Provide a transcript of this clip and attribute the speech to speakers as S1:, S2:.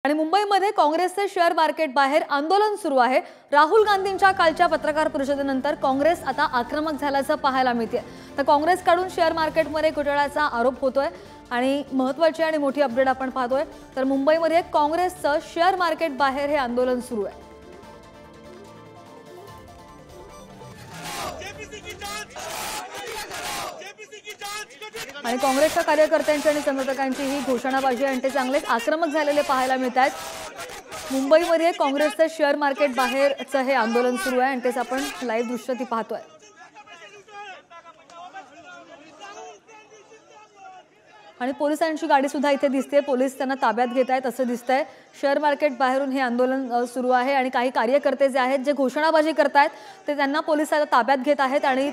S1: आणि मुंबईमध्ये काँग्रेसचे शेअर मार्केट बाहेर आंदोलन सुरू आहे। राहुल गांधींच्या कालच्या पत्रकार परिषदेनंतर काँग्रेस आता आक्रमक झाल्याचं पाहायला मिळते। तर काँग्रेसकडून शेअर मार्केटमध्ये घोटाळ्याचा आरोप होतोय आणि महत्त्वाची आणि मोठी अपडेट आपण पाहतोय। तर मुंबईमध्ये काँग्रेसचं शेअर मार्केट बाहेर हे आंदोलन सुरू आहे। आणि काँग्रेसच्या कार्यकर्त्यांची आणि समर्थकांची ही घोषणाबाजी आणि ते चांगलेच आक्रमक झालेले पाहायला मिळतात। मुंबईमध्ये काँग्रेसचे शेअर मार्केट बाहेरचं हे आंदोलन सुरू आहे आणि तेच आपण लाईव्ह दृश्य ती पाहतोय। आणि पोलिसांची गाडी सुद्धा इथे दिसते, पोलीस त्यांना ताब्यात घेत आहेत असं दिसतंय। शेअर मार्केट बाहेरून हे आंदोलन सुरू आहे आणि काही कार्यकर्ते जे आहेत जे घोषणाबाजी करतायत ते त्यांना पोलीस आता ताब्यात घेत आहेत आणि